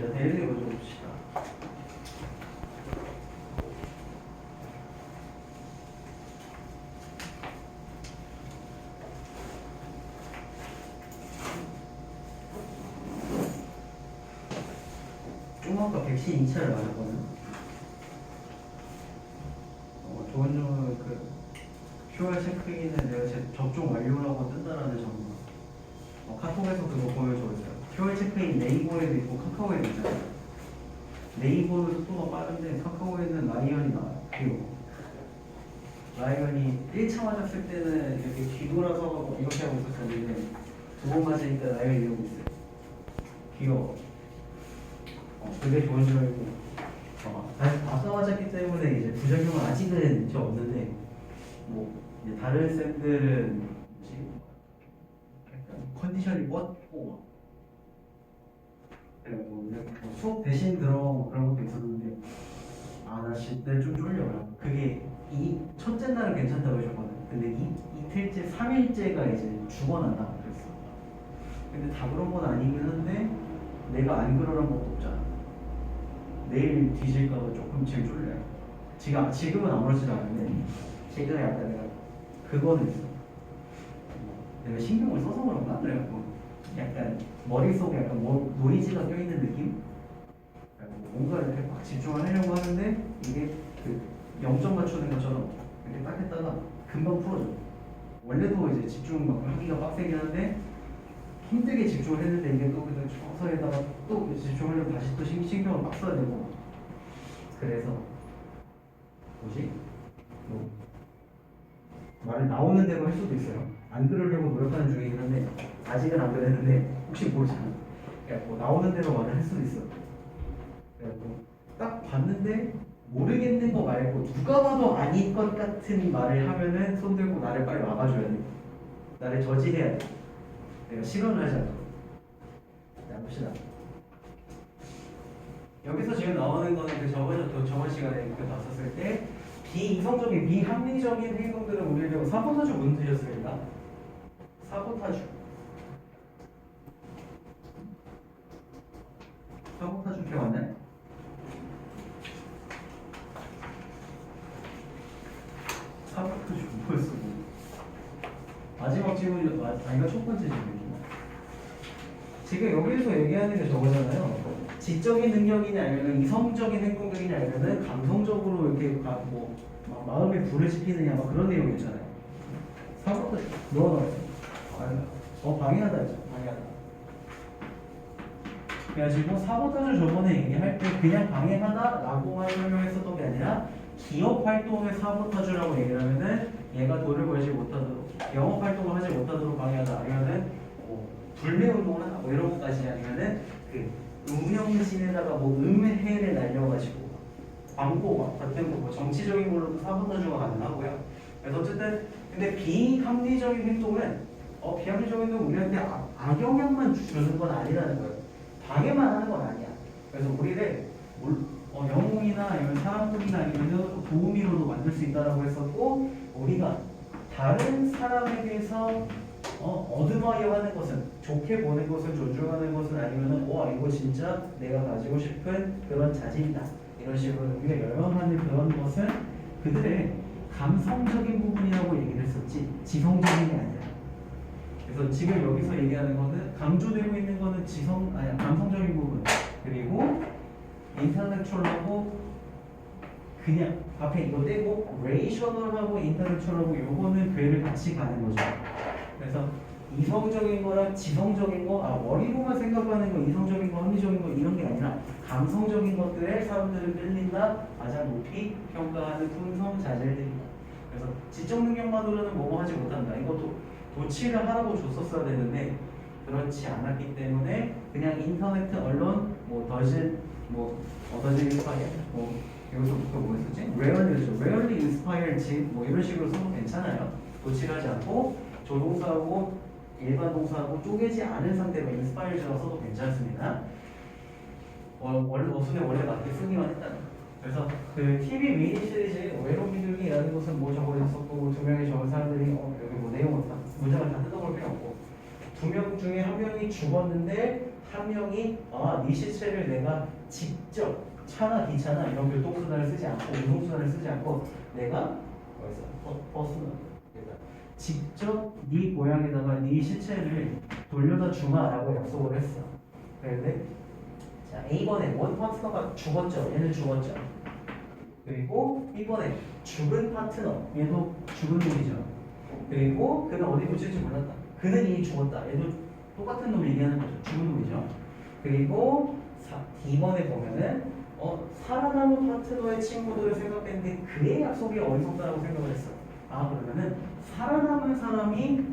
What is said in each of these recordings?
자, 대일리 먼저 봅시다. 좀 아까 백신 2차를 맞았거든. 좋은 점은 QR 체크인은 내가 접종 완료라고 뜬다라는 점과 카톡에서 그거 보여줘있어요. QR 체크인 네이버에도 있고 카카오에도 있잖아요. 네이버는 속도가 빠른데 카카오에는 라이언이 나와요. 귀여워. 라이언이 1차 맞았을 때는 이렇게 뒤돌아서 이렇게 하고 있었는데 2번 맞으니까 라이언이 이러고 있어요. 귀여워. 그게 좋은 점이고 아까 맞았기 때문에 이제 부작용은 아직은 저 없는데 이제 다른 쌤들은 뭐지? 약간 컨디션이 뻗고 그리고 수업 대신 들어가고 그런 것도 있었는데 나 진짜 좀 쫄려요. 그게 이 첫째 날은 괜찮다고 해줬거든. 근데 이틀째, 3일째가 이제 죽어난다 그랬어. 근데 다 그런 건 아니긴 한데 내가 안 그러는 것도 없잖아. 내일 뒤질까봐 조금 제일 쫄려요. 지금은 아무렇지도 않은데 지금 약간 내가 그거는 있어. 내가 신경을 써서 그런가? 그래갖고 약간 머릿속에 약간 노이즈가 껴있는 느낌? 뭔가 이렇게 막 집중을 하려고 하는데 이게 0점 맞추는 것처럼 이렇게 딱 했다가 금방 풀어져. 원래도 이제 집중 막 하기가 빡세긴 한데 힘들게 집중을 했는데 이게 또 그냥 서서에다가 또 집중하려면 다시 또 신경을 막 써야 되고. 그래서 말을 나오는 대로 할 수도 있어요. 안 그러려고 노력하는 중이긴 한데 아직은 안 그랬는데 혹시 모르잖아. 그러니까 나오는 대로 말을 할 수도 있어. 그래갖고 딱 봤는데 모르겠는 거 말고 누가 봐도 아닐 것 같은 말을 하면은 손 들고 나를 빨리 막아줘야 돼. 나를 저지해야 돼. 내가 실언을 하지 않고. 자, 봅시다. 여기서 지금 나오는 거는 저번 시간에 봤었을 때 비이성적인, 비합리적인 행동들은 우리 배우 사보타주 무슨 뜻이었습니까? 사보타주 기억 안 나요? 사보타주 뭐였어? 마지막 질문이 이거 첫 번째 질문이죠. 지금 여기서 얘기하는 게 저거잖아요. 지적인 능력이냐 아니면 이성적인 행동들이냐 아니면 감성적으로 이렇게 마음에 불을 지피느냐 그런 내용이잖아요. 사보타주 방해하다 했죠. 방해하다. 그래가지고 사보타주 저번에 얘기할 때 그냥 방해하다라고만 설명했었던 게 아니라 기업 활동을 사보타주라고 얘기를 하면은 얘가 돈을 벌지 못하도록 영업 활동을 하지 못하도록 방해하다 아니면은 불매 운동을 하다 이런 것까지 아니면은 운영진에다가 음해를 날려가지고 광고 같은 거 정치적인 걸로도 사보타주가 가능하고요. 그래서 어쨌든 근데 비합리적인 행동은 비합리적인 행동은 우리한테 악영향만 주는 건 아니라는 거예요. 방해만 하는 건 아니야. 그래서 우리를 영웅이나 아니면 사람들이나 아니면 도우미로도 만들 수 있다라고 했었고 우리가 다른 사람에 대해서 얻음하여 하는 것은 좋게 보는 것은 존중하는 것은 아니면은 이거 진짜 내가 가지고 싶은 그런 자질이다 이런 식으로 우리가 열망하는 그런 것은 그들의 감성적인 부분이라고 얘기를 했었지 지성적인 게 아니라. 그래서 지금 여기서 얘기하는 거는 강조되고 있는 거는 감성적인 부분 그리고 인터렉츄얼하고 그냥 앞에 이거 떼고 레이셔널하고 인터렉츄얼하고 요거는 괴를 같이 가는 거죠. 그래서 이성적인 거랑 지성적인 거, 머리로만 생각하는 거, 이성적인 거, 합리적인 거 이런 게 아니라 감성적인 것들에 사람들을 끌린다, 가장 높이 평가하는 품성 자질들이다. 그래서 지적 능력만으로는 뭐뭐 하지 못한다. 이것도 도치를 하라고 줬었어야 되는데 그렇지 않았기 때문에 그냥 인터넷 언론, 더진 인스파이어, 여기서부터 뭐였었지? rarely inspired, 이런 식으로 써도 괜찮아요. 도치를 하지 않고 조동사하고 일반 동사하고 쪼개지 않은 상태로 inspired라고 써도 괜찮습니다. 원래 맞게 쓰기만 했다는. 그래서 TV 미니 시리즈 외로운 비둘기라는 것은 적어졌었고 두 명이 적은 사람들이 여기 내용을 문장을 다 뜯어볼 필요 없고 두 명 중에 한 명이 죽었는데 한 명이 네 시체를 내가 직접 차나 기차나 이런 교통수단을 쓰지 않고 운송수단을 쓰지 않고 내가 버스는 직접 네 고향에다가 네 시체를 돌려다 주마라고 약속을 했어. 그런데 자 A번에 원 파트너가 죽었죠. 얘는 죽었죠. 그리고 B번에 죽은 파트너 얘도 죽은 놈이죠. 그리고 그는 어디 붙일지 몰랐다. 그는 이미 죽었다. 얘도 똑같은 놈을 얘기하는 거죠. 죽은 놈이죠. 그리고 D번에 보면은 살아남은 파트너의 친구들을 생각했는데 그의 약속이 어리석다라고 생각을 했어. 그러면은 살아남은 사람이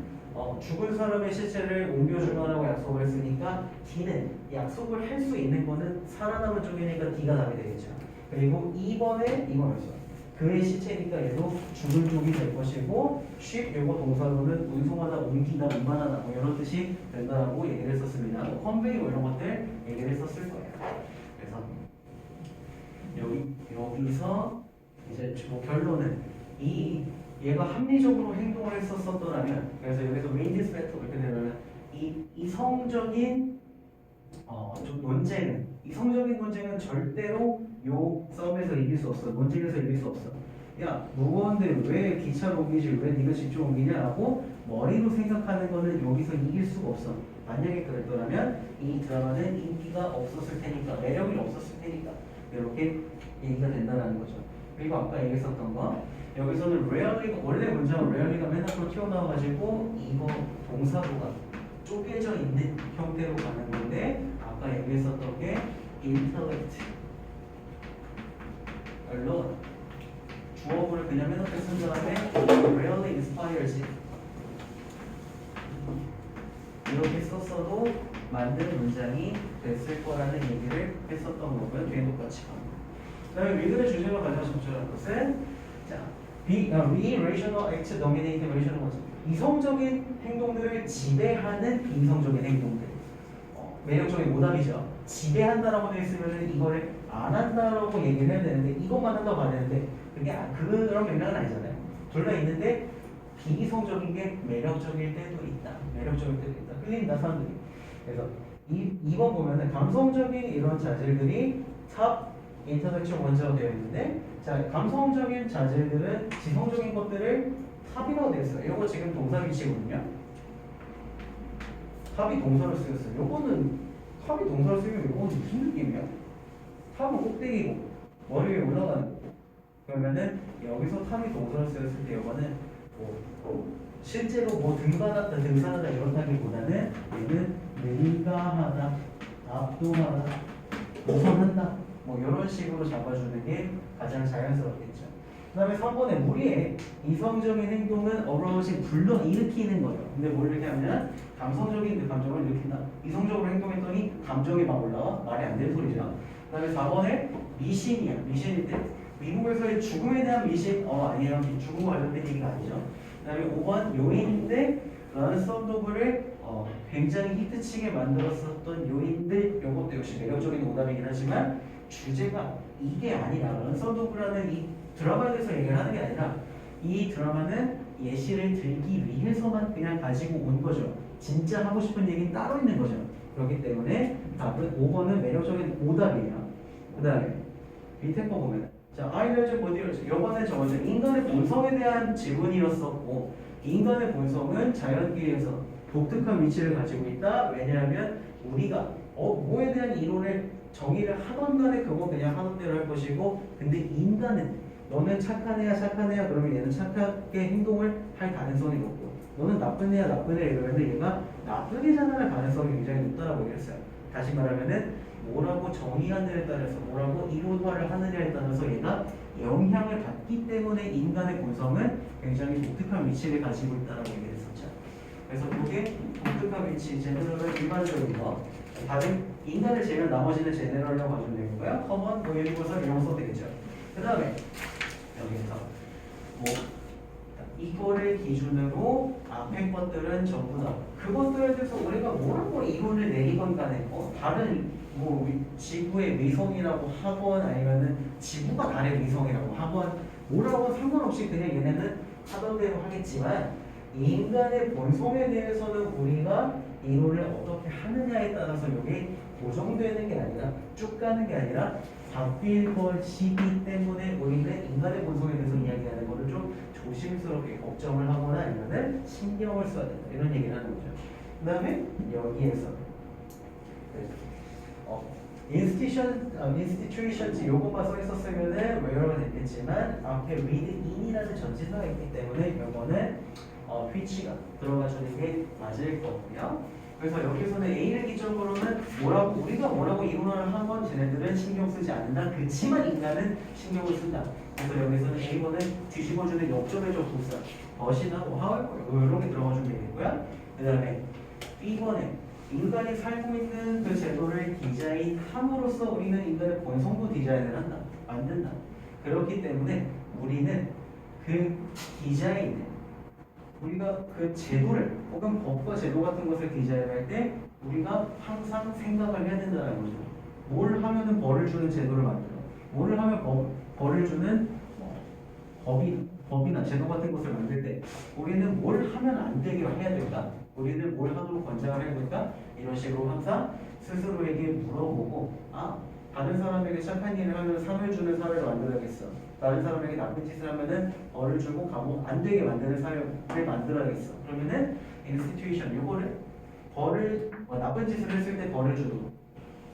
죽은 사람의 시체를 옮겨주마라고 약속을 했으니까 D는 약속을 할 수 있는 거는 살아남은 쪽이니까 D가 답이 되겠죠. 그리고 2번에 이거였어. 그의 시체니까 얘도 죽은 쪽이 될 것이고 ship 요거 동사로는 운송하다, 옮기다, 운반하다 뭐 이런 뜻이 된다고 얘기를 했었습니다. convey 뭐 이런 것들 얘기를 했었을 거예요. 그래서 여기서 이제 결론은 얘가 합리적으로 행동을 했었더라면 그래서 여기서 win this battle 이렇게 되면 이 이성적인 이성적인 논쟁은 절대로 요 싸움에서 이길 수 없어. 논쟁에서 이길 수 없어. 야, 무거운데 왜 기차로 옮기지? 왜 네가 직접 옮기냐라고 머리로 생각하는 거는 여기서 이길 수가 없어. 만약에 그랬더라면 이 드라마는 인기가 없었을 테니까, 매력이 없었을 테니까 이렇게 얘기가 된다는 거죠. 그리고 아까 얘기했었던 거 여기서는 rarely, 원래 문장은 rarely가 맨 앞으로 튀어나와가지고 이거 동사도가 쪼개져 있는 형태로 가는 건데 아까 얘기했었던 게 intellect, alone 주어부를 그냥 맨 앞에 쓴 다음에 rarely inspires 이렇게 썼어도 만든 문장이 됐을 거라는 얘기를 했었던 거고요. 뒤에 똑같이 갑니다. 그 다음에 리그의 주제가 가장 적절한 것은 irrational act dominating rational concept. 이성적인 행동들을 지배하는 비이성적인 행동들. 매력적인 오답이죠. 지배한다라고 되어 있으면 이거를 안 한다라고 얘기를 해야 되는데 이것만 한다고 안 되는데 그게 그런 맥락은 아니잖아요. 둘 다 있는데 비이성적인 게 매력적일 때도 있다. 매력적일 때도 있다. 끌린다 사람들이. 그래서 2번 보면은 감성적인 이런 자질들이 탑 인터섹션 원자로 되어 있는데 자 감성적인 자질들은 지성적인 것들을 탑이라고 되어 있어요. 이거 지금 동사 위치거든요. 탑이 동사를 쓰였어요. 요거는 탑이 동사를 쓰면 이거는 무슨 느낌이야? 탑은 꼭대기고 머리 위에 올라가는 거. 그러면은 여기서 탑이 동사를 쓰였을 때 이거는 실제로 뭐 등산하다 이렇다기보다는 얘는 능가하다, 압도하다, 우선한다 뭐 이런 식으로 잡아주는 게 가장 자연스럽겠죠. 그 다음에 3번에 우리의 이성적인 행동은 arousing 불러일으키는 거예요. 근데 뭘 얘기하면 감성적인 감정을 일으킨다. 이성적으로 행동했더니 감정이 막 올라와. 말이 안 되는 소리죠. 그 다음에 4번에 미신이야. 미신일 때 미국에서의 죽음에 대한 미신 아니에요. 죽음과 관련된 얘기가 아니죠. 그 다음에 5번 요인인데 런썸도브를 굉장히 히트치게 만들었었던 요인들 요것도 역시 매력적인 오답이긴 하지만 주제가 이게 아니라 런썸도브라는 이 드라마에 대해서 얘기를 하는 게 아니라 이 드라마는 예시를 들기 위해서만 그냥 가지고 온 거죠. 진짜 하고 싶은 얘기는 따로 있는 거죠. 그렇기 때문에 답은 5번은 매력적인 오답이에요. 그 다음에 밑에 거 보면 자, 아이들즈 보디얼즈 이번에 저거죠. 인간의 본성에 대한 질문이었었고 인간의 본성은 자연계에서 독특한 위치를 가지고 있다. 왜냐하면 우리가 뭐에 대한 이론을 정의를 하던 간에 그건 그냥 하던 대로 할 것이고 근데 인간은 너는 착한 애야 그러면 얘는 착하게 행동을 할 가능성이 높고 너는 나쁜 애야 이러면 얘가 나쁜 애잖아를 가능성이 굉장히 높다라고 얘기했어요. 다시 말하면은 뭐라고 정의하느냐에 따라서 뭐라고 이론화를 하느냐에 따라서 얘가 영향을 받기 때문에 인간의 본성은 굉장히 독특한 위치를 가지고 있다라고 얘기를 했었죠. 그래서 그게 독특한 위치, 제너럴의 일반적인 거 다른 인간을 제외한 나머지는 제너럴이라고 봐주면 되고요. 커먼, 뭐 유니버설 이런 거 써도 되겠죠. 그 다음에 여기서 이거를 기준으로 앞에 것들은 전부 다 그것들에 대해서 우리가 뭐라고 이론을 내리건 간에 다른 지구의 위성이라고 하건 아니면은 지구가 달의 위성이라고 하건 뭐라고 상관없이 그냥 얘네는 하던 대로 하겠지만 인간의 본성에 대해서는 우리가 이론을 어떻게 하느냐에 따라서 이게 고정되는 게 아니라 쭉 가는 게 아니라 바뀔 것이기 때문에 우리는 인간의 본성에 대해서 이야기하는 거를 좀 조심스럽게 걱정을 하거나 아니면은 신경을 써야 된다 이런 얘기를 하는 거죠. 그 다음에 여기에서 institutions 요것만 써 있었으면은 where가 됐겠지만 앞에 read in이라는 전치사가 있기 때문에 요거는 which가 들어가주는 게 맞을 거고요. 그래서 여기서는 A를 기점으로는 우리가 뭐라고 이론을 한 건 쟤네들은 신경 쓰지 않는다. 그치만 인간은 신경을 쓴다. 그래서 여기서는 A번은 뒤집어주는 역점의적 부사 벗이나 뭐 이런 게 들어가주면 되겠고요. 그 다음에 B번에 인간이 살고 있는 그 제도를 디자인함으로써 우리는 인간의 본성도 디자인을 한다. 만든다. 그렇기 때문에 우리는 그 디자인을 우리가 그 제도를 혹은 법과 제도 같은 것을 디자인할 때 우리가 항상 생각을 해야 된다는 거죠. 뭘 하면은 벌을 주는 제도를 만들어. 뭘 하면 벌을 주는 법이나 제도 같은 것을 만들 때 우리는 뭘 하면 안 되게 해야 될까? 우리는 뭘 하도록 권장을 해야 될까? 이런 식으로 항상 스스로에게 물어보고 다른 사람에게 착한 일을 하면 상을 주는 사회를 만들어야겠어. 다른 사람에게 나쁜 짓을 하면은 벌을 주고 감옥 안 되게 만드는 사회를 만들어야겠어. 그러면은 institution 요거를 나쁜 짓을 했을 때 벌을 주도록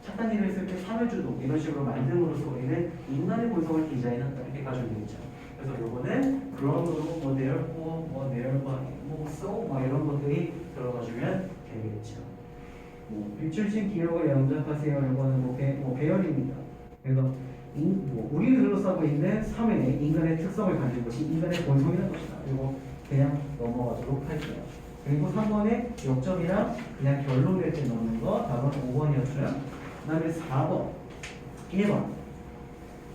착한 일을 했을 때 상을 주도록 이런 식으로 만듦으로써 우리는 인간의 본성을 디자인한다 이렇게 가지고 되겠죠. 그래서 요거는 그런으로 막 이런 것들이 들어가주면 되겠죠. 일출신 기억을 영접하세요. 이거는 배열입니다. 그래서 우리를 둘러싸고 있는 사회의 인간의 특성을 가진 것이 인간의 본성이라는 것이다. 그리고 그냥 넘어가도록 할게요. 그리고 3번에 역점이랑 그냥 결론될 때 넣는 거 답은 5번이었고요. 그 다음에 4번 1번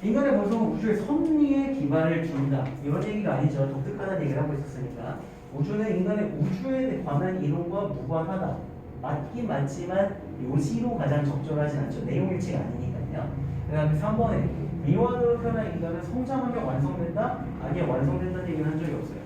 인간의 본성은 우주의 섭리에 기반을 둔다. 이런 얘기가 아니죠. 독특하다는 얘기를 하고 있었으니까 우주는 인간의 우주에 관한 이론과 무관하다. 맞긴 맞지만 요지로 가장 적절하지 않죠. 내용일치가 아니니까요. 그 다음에 3번에 미완으로 태어난 인간은 성장하며 완성된다? 아니요. 완성된다는 얘기는 한 적이 없어요.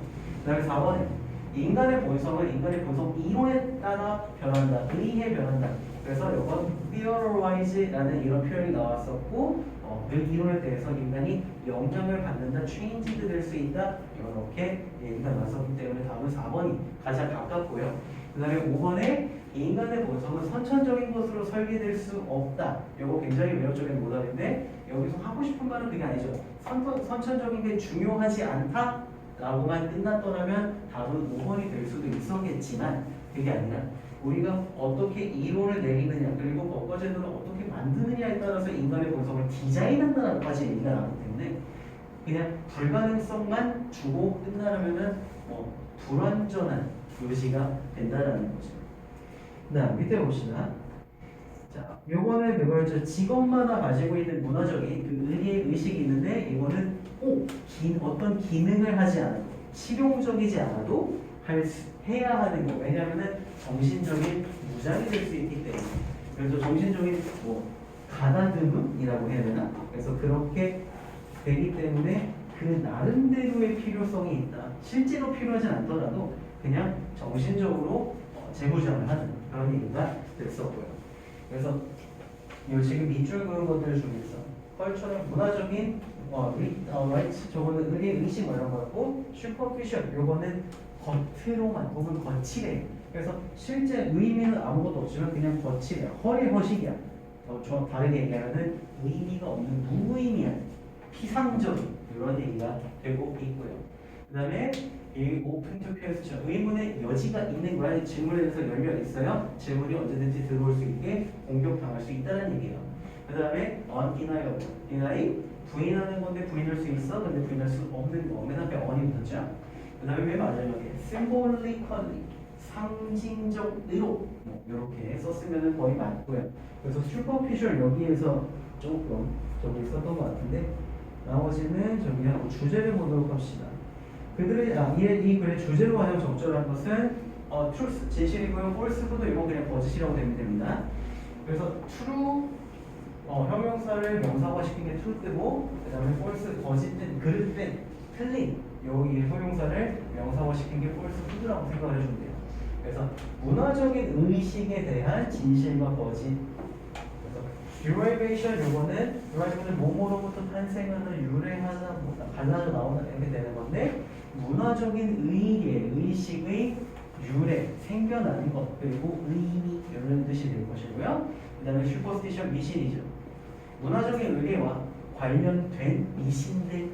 그 다음에 4번에 인간의 본성은 인간의 본성 이론에 따라 변한다. 의해 변한다. 그래서 이건 theorize라는 이런 표현이 나왔었고 그 이론에 대해서 인간이 영향을 받는다, 체인지드 될 수 있다 이렇게 얘기가 나왔었기 때문에 답은 4번이 가장 가깝고요. 그 다음에 5번에 인간의 본성은 선천적인 것으로 설계될 수 없다. 이거 굉장히 매력적인 오답인데 여기서 하고 싶은 말은 그게 아니죠. 선천적인 게 중요하지 않다 라고만 끝났더라면 답은 5번이 될 수도 있었겠지만 그게 아니라 우리가 어떻게 이론을 내리느냐 그리고 법과 제도를 어떻게 만드느냐에 따라서 인간의 본성을 디자인한다라고까지 얘기가 나오기 때문에 그냥 불가능성만 주고 끝나려면은 불완전한 요지가 된다라는 거죠. 그다음 밑에 봅시다. 자, 요거는 그걸 직업마다 가지고 있는 문화적인 그 의리의 의식이 있는데 이거는 꼭 어떤 기능을 하지 않아도 실용적이지 않아도 해야 하는 거. 왜냐하면은 정신적인 무장이 될 수 있기 때문에. 그래서 정신적인 가다듬음이라고 해야 되나? 그래서 그렇게 되기 때문에 그 나름대로의 필요성이 있다. 실제로 필요하진 않더라도 그냥 정신적으로 재무장을 하는 그런 얘기가 됐었고요. 그래서 요 지금 밑줄 그은 것들 중에서 컬처럴 문화적인 라이트 저거는 의리의 의식 이런 거고 슈퍼피셜 요거는 겉으로만 혹은 거칠해. 그래서 실제 의미는 아무것도 없지만 그냥 거칠해. 허리허식이야. 저 다르게 얘기하면은 의미가 없는 무의미한 피상적인 이런 얘기가 되고 있고요. 그 다음에 이 오픈 투 퀘스천 의문의 여지가 있는 거야. 질문에 대해서 열려 있어요. 질문이 언제든지 들어올 수 있게 공격당할 수 있다는 얘기예요. 그 다음에 undeniable deny 부인하는 건데 부인할 수 있어. 근데 부인할 수 없는 거. 맨 앞에 on이 붙었죠. 그 다음에 맨 마지막에 symbolically 상징적으로 이렇게 썼으면 거의 맞고요. 그래서 superficial 여기에서 조금 저기 있었던 것 같은데 나머지는 저기 하고 주제를 보도록 합시다. 그들의 이 글의 주제로 가장 적절한 것은 truth 진실이고요. false도 이건 그냥 거짓이라고 되면 됩니다. 그래서 true 형용사를 명사화시킨 게 truth고 그다음에 false 거짓된 그릇된 틀린 여기 형용사를 명사화시킨 게 false라고 생각을 해주면 돼요. 그래서 문화적인 의식에 대한 진실과 거짓. derivation 요거는 derivation은 뭐뭐로부터 탄생하는 유래하다 뭐다 갈라져 나온다 이렇게 되는 건데 문화적인 의식의 유래 생겨나는 것 그리고 의미 이런 뜻이 될 것이고요. 그 다음에 슈퍼스티션 미신이죠. 문화적인 의례와 관련된 미신들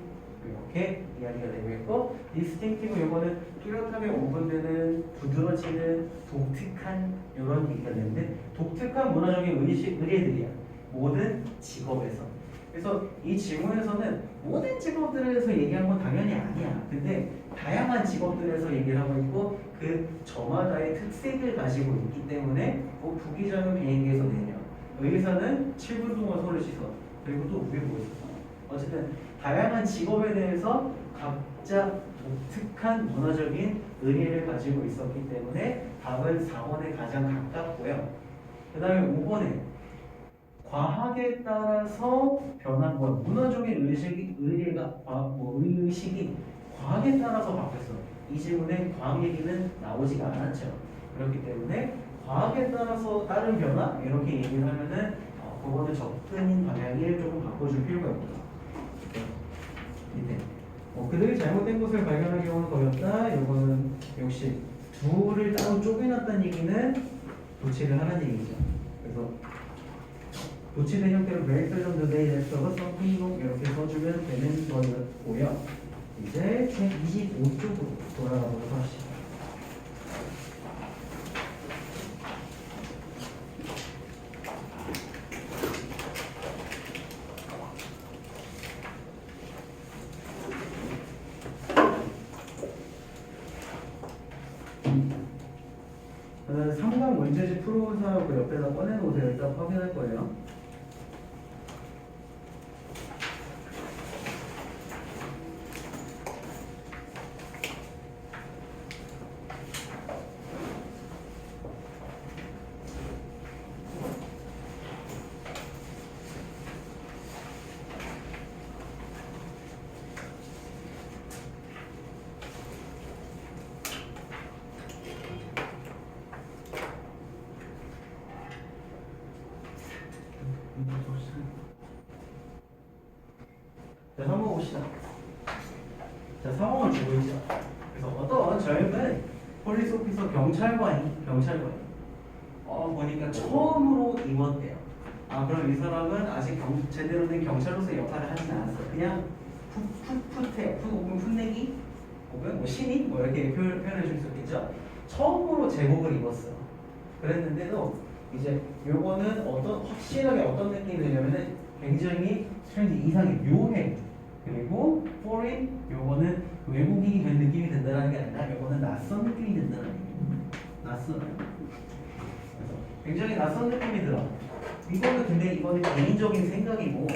이렇게 이야기가 되고 있고 디스팅티브 요거는 뚜렷하게 오분되는 두드러지는 독특한 이런 얘기가 되는데 독특한 문화적인 의례들이야. 모든 직업에서. 그래서 이 지문에서는 모든 직업들에서 얘기한 건 당연히 아니야. 근데 다양한 직업들에서 얘기를 하고 있고 그 저마다의 특색을 가지고 있기 때문에 뭐 부기장은 비행기에서 내려 의사는 7분 동안 손을 씻어 그리고 또 위에 뭐 있었어. 어쨌든 다양한 직업에 대해서 각자 독특한 문화적인 의례를 가지고 있었기 때문에 답은 4번에 가장 가깝고요. 그 다음에 5번에 과학에 따라서 변한 것, 문화적인 의례가 의식이 과학에 따라서 바뀌었어. 이 질문에 과학 얘기는 나오지가 않았죠. 그렇기 때문에 과학에 따라서 다른 변화 이렇게 얘기를 하면은 그거는 접근 방향을 조금 바꿔줄 필요가 있다. 밑에 그들이 잘못된 것을 발견할 경우는 거였다. 이거는 역시 둘을 따로 쪼개놨다는 얘기는 도치를 하라는 얘기죠. 그래서 도치된 형태로 very seldom do they have something 이렇게 써주면 되는 거였고요. 이제 책 25쪽으로 돌아가도록 합시다. 저는 3강 문제집 풀어서 그 옆에다 꺼내놓으세요. 일단 확인할 거예요. 자, 상황 봅시다. 자, 상황을 주고 있죠. 그래서 어떤 젊은 폴리스 오피서 경찰관이 보니까 처음으로 입었대요. 그럼 이 사람은 아직 제대로 된 경찰로서의 역할을 하진 않았어. 그냥 풋풋해, 혹은 풋내기, 혹은 뭐 신인, 뭐 이렇게 표현해 줄 수 있겠죠. 처음으로 제복을 입었어. 그랬는데도 이제 요거는 확실하게 어떤 느낌이 드냐면은 굉장히 스트레인지 이상의 묘해. 그리고 foreign 요거는 외국인이 된 느낌이 든다는 게 아니라 요거는 낯선 느낌이 든다는 얘기예요. 낯선. 그래서 굉장히 낯선 느낌이 들어. 이거는 개인적인 생각이고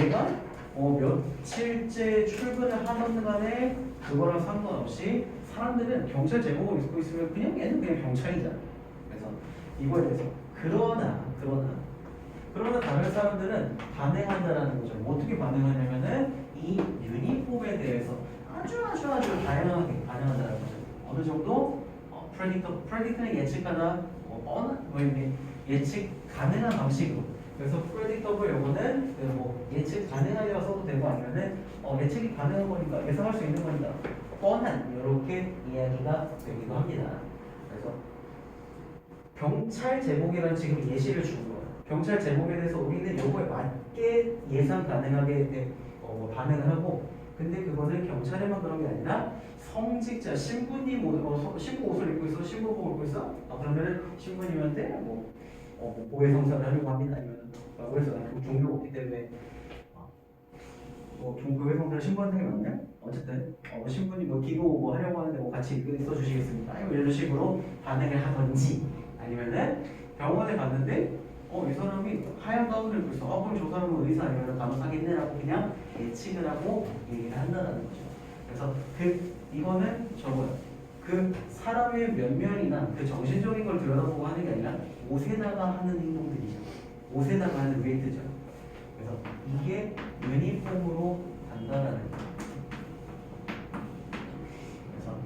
얘가 며칠째 출근을 하던 간에 그거랑 상관없이 사람들은 경찰 제복을 입고 있으면 얘는 그냥 경찰이잖아. 그래서 이거에 대해서 그러나 다른 사람들은 반응한다라는 거죠. 어떻게 반응하냐면은 이 유니폼에 대해서 아주 다양하게 반응한다는 거죠. 어느 정도 predict는 예측하다, 예측 가능한 방식으로. 그래서 predictable 요거는 예측 가능하게라 써도 되고 아니면은 예측이 가능한 거니까 예상할 수 있는 거니까 뻔한 이렇게 이야기가 되기도 합니다. 그래서 경찰 제복이라는 지금 예시를 준 거예요. 경찰 제목에 대해서 우리는 요거에 맞게 예상 가능하게 반응을 하고 근데 그거는 경찰에만 그런 게 아니라 성직자, 신부님 신부 옷을 입고 있어? 신부복을 입고 있어? 그러면은 신부님한테 고해 성사를 하려고 합니다. 아니면 그래서 종교가 없기 때문에 교회 성사를 신부한테 해놨냐? 어쨌든 신부님 기도 하려고 하는데 같이 써주시겠습니까? 이런 식으로 반응을 하던지 아니면은 병원에 갔는데 이 사람이 하얀 가운을 입고 있어. 그럼 저 사람은 의사 아니면 간호사겠네라고 그냥 예측을 하고 얘기를 한다는 거죠. 그래서 이거는 그 사람의 면면이나 그 정신적인 걸 들여다보고 하는 게 아니라 옷에다가 하는 행동들이죠. 옷에다가 하는 웨이트죠. 그래서 이게 유니폼으로 간다라는 거죠. 그래서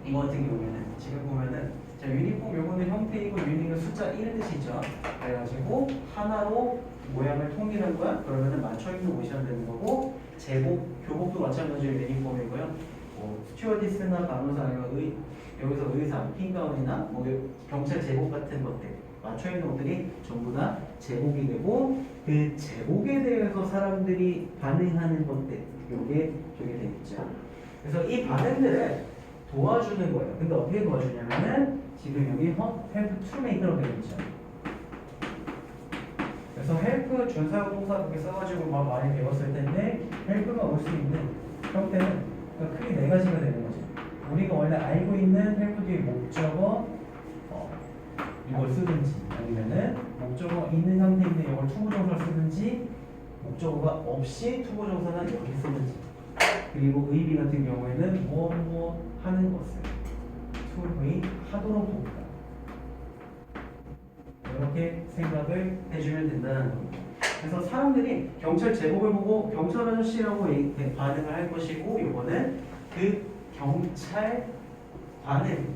이거 같은 경우에는 지금 보면은 자, 유니폼 요거는 형태이고 유니는 숫자 1의 뜻이죠. 그래가지고 하나로 모양을 통일한 거야. 그러면은 맞춰입는 옷이랑 되는 거고 제복, 교복도 마찬가지로 유니폼이고요. 뭐 스튜어디스나 간호사 아니면 여기서 의사, 핑가운이나 뭐 경찰 제복 같은 것들 맞춰있는 옷들이 전부 다 제복이 되고 그 제복에 대해서 사람들이 반응하는 것들 요게 저게 되겠죠. 그래서 이 반응들을 도와주는 거예요. 근데 어떻게 도와주냐면은 지금 여기 help to make라고 되어 있죠. 그래서 help 준사용 동사 그렇게 써가지고 막 많이 배웠을 텐데 help가 올 수 있는 형태는 그러니까 크게 네 가지가 되는 거죠. 우리가 원래 알고 있는 help 뒤에 목적어 이걸 쓰든지 아니면은 목적어 있는 상태인데 이걸 투부정사를 쓰든지 목적어가 없이 투부정사는 여기 쓰든지 그리고 의비 같은 경우에는 무엇 하는 것을 투의 하도록 돕다 이렇게 생각을 해주면 된다는 겁니다. 그래서 사람들이 경찰 제복을 보고 경찰 아저씨라고 반응을 할 것이고 이거는 그 경찰 반응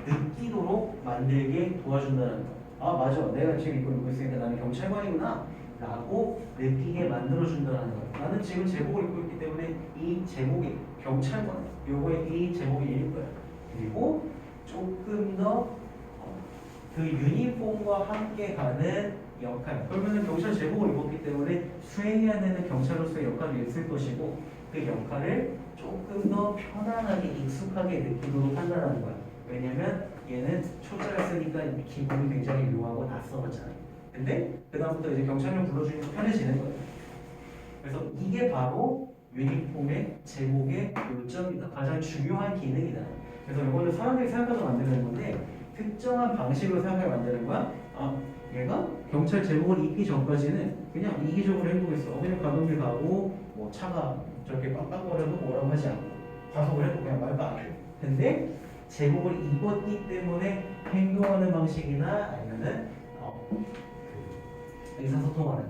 느끼도록 만들게 도와준다는 거. 아 맞아 내가 지금 이거 입고 있으니까 나는 경찰관이구나 라고 느끼게 만들어준다는 거. 나는 지금 제복을 입고 있기 때문에 이 제복이 경찰관 요거에 이 제복이 일 거야. 그리고 조금 더 그 유니폼과 함께 가는 역할. 그러면은 경찰 제복을 입었기 때문에 수행해야 되는 경찰로서의 역할이 있을 것이고 그 역할을 조금 더 편안하게 익숙하게 느끼도록 한다는 거야. 왜냐면 얘는 초자를 쓰니까 기분이 굉장히 묘하고 낯설었잖아요. 근데 그 다음부터 이제 경찰을 불러주니까 편해지는 거예요. 그래서 이게 바로 유니폼의 제목의 요점이다. 가장 중요한 기능이다. 그래서 이거는 사람들이 생각해서 만드는 건데 특정한 방식으로 생각해 만드는 거야. 아, 얘가 경찰 제복을 입기 전까지는 그냥 이기적으로 행동했어. 그냥 가던 길 가고 뭐 차가 저렇게 깜깜거려도 뭐라고 하지 않고 과속을 해도 그냥 말도 안 해. 근데 제복을 입었기 때문에 행동하는 방식이나 아니면은 의사소통하는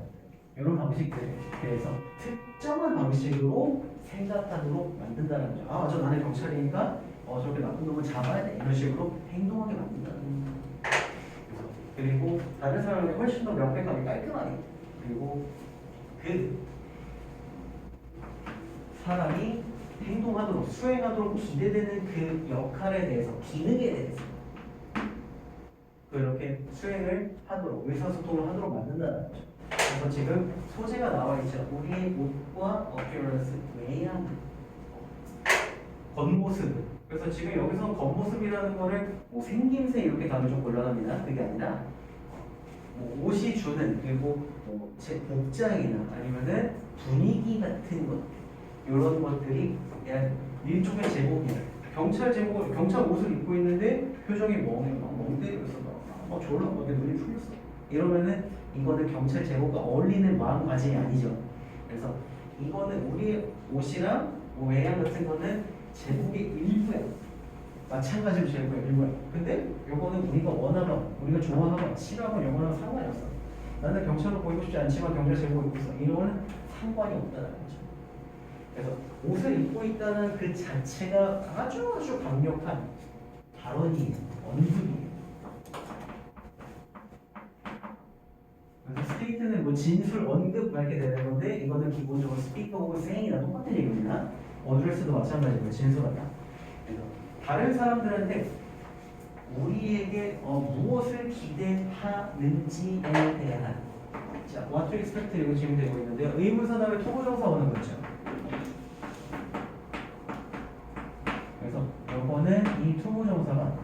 이런 방식들에 대해서 특정한 방식으로 생각하도록 만든다는 거죠. 아 맞아 나는 경찰이니까 저렇게 나쁜 놈을 잡아야 돼 이런 식으로 행동하게 만든다는 거죠. 그리고 다른 사람이 훨씬 더 명백하게 깔끔하게 그리고 그 사람이 행동하도록 수행하도록 기대되는 그 역할에 대해서 기능에 대해서 그렇게 수행을 하도록 의사소통을 하도록 만든다는 거죠. 그래서 지금 소재가 나와 있죠. 우리의 옷과 appearance 외양 겉모습. 그래서 지금 여기서 겉모습이라는 거를 뭐 생김새 이렇게 가면 좀 곤란합니다. 그게 아니라 뭐 옷이 주는 그리고 뭐 제 복장이나 아니면은 분위기 같은 것 이런 것들이 그냥 일종의 제목이야. 경찰 제목 경찰 옷을 입고 있는데 표정이 멍해 멍 때리고 있어 막 졸라 막 눈이 풀렸어. 이러면은 이거는 경찰 제목과 어울리는 마음가짐이 아니죠. 그래서 이거는 우리의 옷이랑 뭐 외양 같은 거는 제복의 일부야. 마찬가지로 제복의 일부야. 근데 요거는 우리가 원하건 우리가 좋아하건 싫어하건 요거는 상관이 없어. 나는 경찰로 보이고 싶지 않지만 경찰 제복을 입고 있어. 이거는 상관이 없다는 거죠. 그래서 옷을 입고 있다는 그 자체가 아주 강력한 발언이에요. 언급이에요. 그래서 스테이트는 뭐 진술, 언급 막 이렇게 되는 건데 이거는 기본적으로 스피커하고 saying이랑 똑같은 얘기입니다. 어드레스도 마찬가지고 진술하다. 그래서 다른 사람들한테 우리에게 무엇을 기대하는지에 대한 자, what to expect 이거 지금 되고 있는데요. 의문사 다음에 토부정사 오는 거죠. 그래서 이거는 이 토부정사가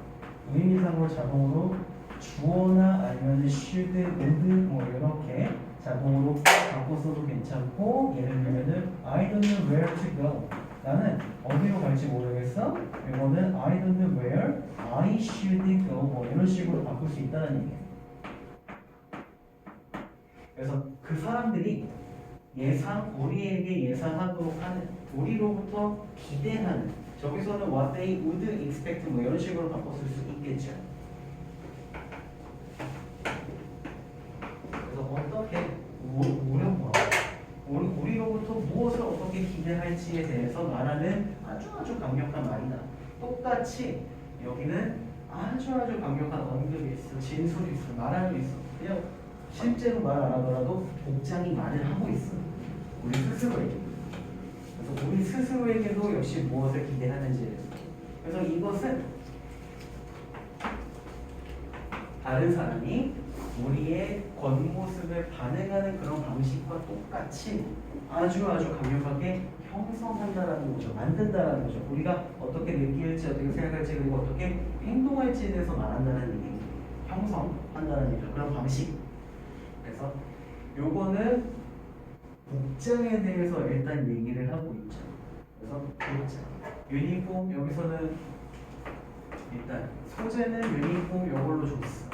의미상으로 자동으로 주어나 아니면 should, would 뭐 이렇게 자동으로 바꿔서도 괜찮고 예를 들면은 I don't know where to go 나는 어디로 갈지 모르겠어 이거는 I don't know where I should go 뭐 이런 식으로 바꿀 수 있다는 얘기예요. 그래서 그 사람들이 우리에게 예상하도록 하는 우리로부터 기대하는 저기서는 what they would expect 뭐 이런 식으로 바꿨을 수 있겠죠. 어떻게 우리로부터 무엇을 어떻게 기대할지에 대해서 말하는 아주 강력한 말이다. 똑같이 여기는 아주 강력한 언급이 있어, 진술이 있어, 말하고 있어. 그냥 실제로 말 안 하더라도 복장이 말을 하고 있어. 우리 스스로에게. 그래서 우리 스스로에게도 역시 무엇을 기대하는지. 그래서 이것은 다른 사람이 우리의 겉모습에 반응하는 그런 방식과 똑같이 아주 강력하게 형성한다라는 거죠. 만든다라는 거죠. 우리가 어떻게 느낄지, 어떻게 생각할지, 그리고 어떻게 행동할지에 대해서 말한다는 얘기. 형성한다는 얘기죠. 그런 방식. 그래서 요거는 복장에 대해서 일단 얘기를 하고 있죠. 그래서 복장. 유니폼 여기서는 일단 소재는 유니폼 요걸로 줬어.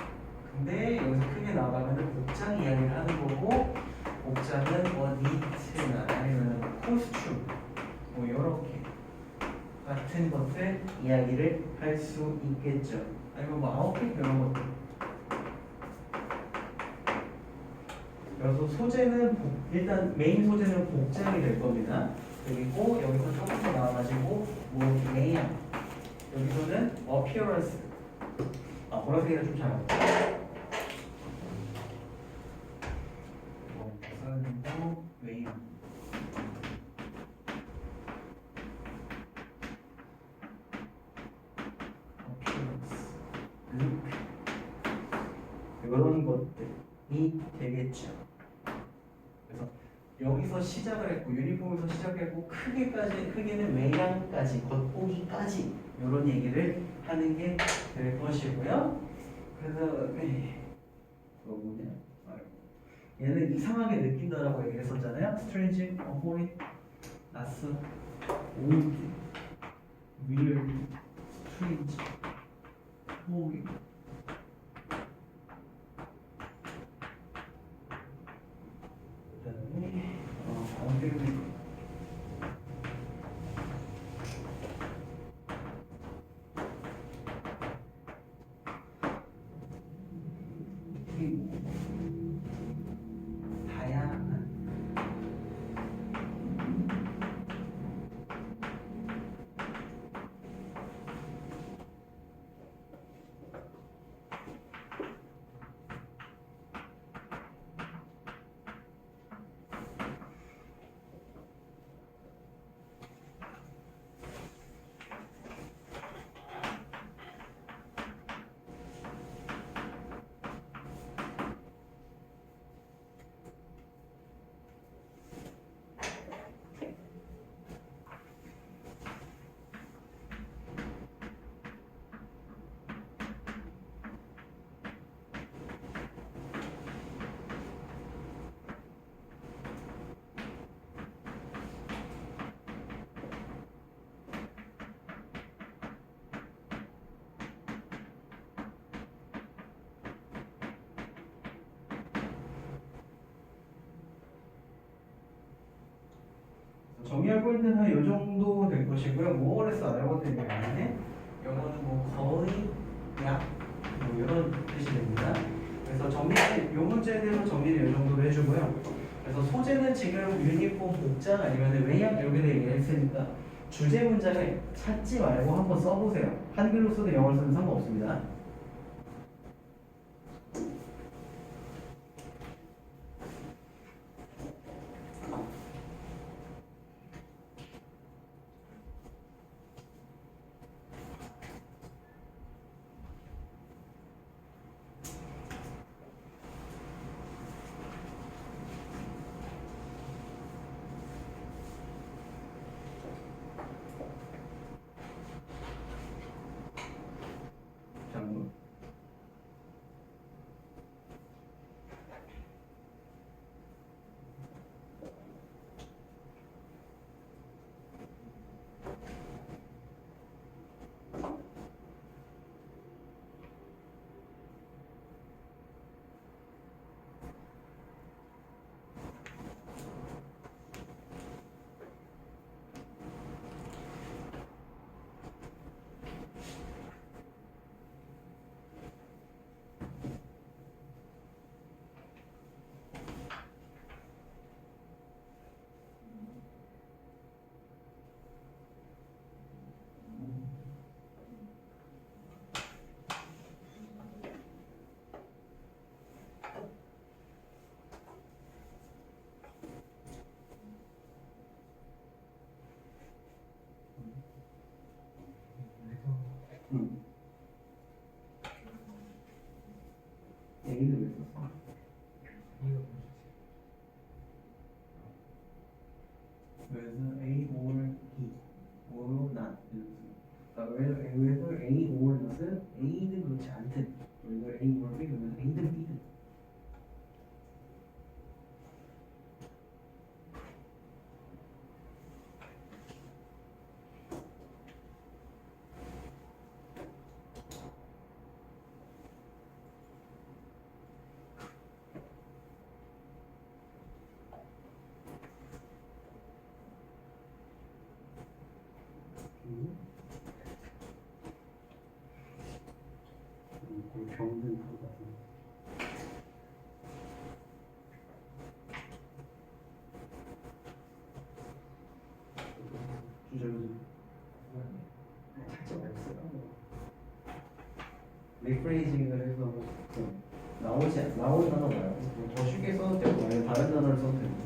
근데 여기서 크게 나가면 복장 이야기를 하는 거고, 복장은 뭐 니트나 아니면 코스튬 뭐 이렇게 같은 것들 이야기를 할 수 있겠죠. 아니면 뭐 아웃핏 이런 것들. 그래서 소재는 일단 메인 소재는 복장이 될 겁니다. 그리고 여기서 조금 더 나와가지고 뭐 외양, 여기서는 appearance. 보라색이라 좀 잘 안 보여. 부산도 외양. appearance, look. 이런 것들이 되겠죠. 그래서 여기서 시작을 했고, 유니폼에서 시작했고, 크게는 외양까지, 겉보기까지 이런 얘기를 하는 게 될 것이고요. 그래서 뭐냐? 얘는 이상하게 느낀다라고 얘기를 했었잖아요. strange, foreign, 낯선, old, weird, strange, foreign. 다양한 정리할 포인트는 한 이 정도 될 것이고요. 뭐래서 알아본 되겠네. 영어는 뭐 거의 뭐 이런 뜻이 됩니다. 그래서 이 문제에 대해서 정리를 이 정도로 해주고요. 그래서 소재는 지금 유니폼, 복장 아니면 외양 이렇게 얘기를 했으니까 주제 문장을 찾지 말고 한번 써보세요. 한글로 쓰든 영어로 쓰든 상관없습니다. 여기 오면 A든 B든 병든 것 같은. 주절로 살짝 리프레이징을 해서 나온 단어 말고 더 쉽게 써도 되고 아니면 다른 단어를 써도 되고.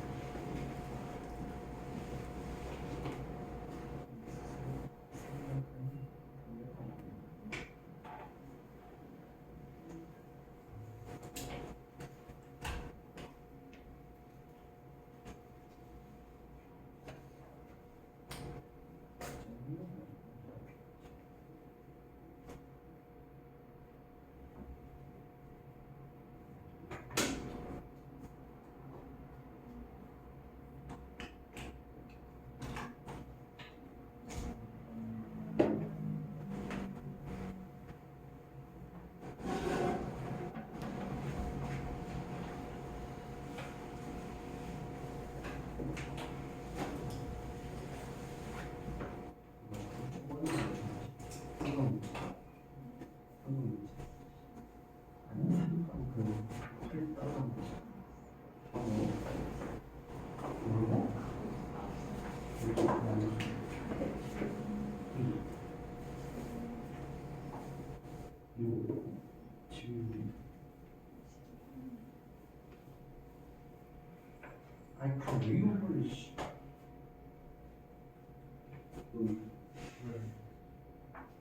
아니 그왜 이걸 씨.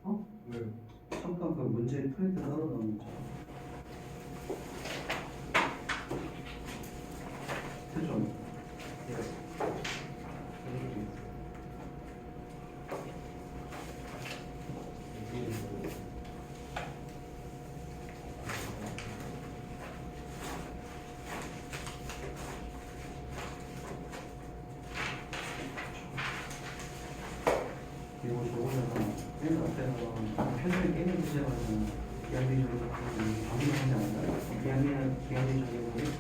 어? 왜? 잠깐 그 문제 프린트 따로 나오는 거. 태종. 그리고 저거는 맨 앞에다가 편집을 게임을 시작하면 비합리적인 방송을 하지 않을까요? 비합리적인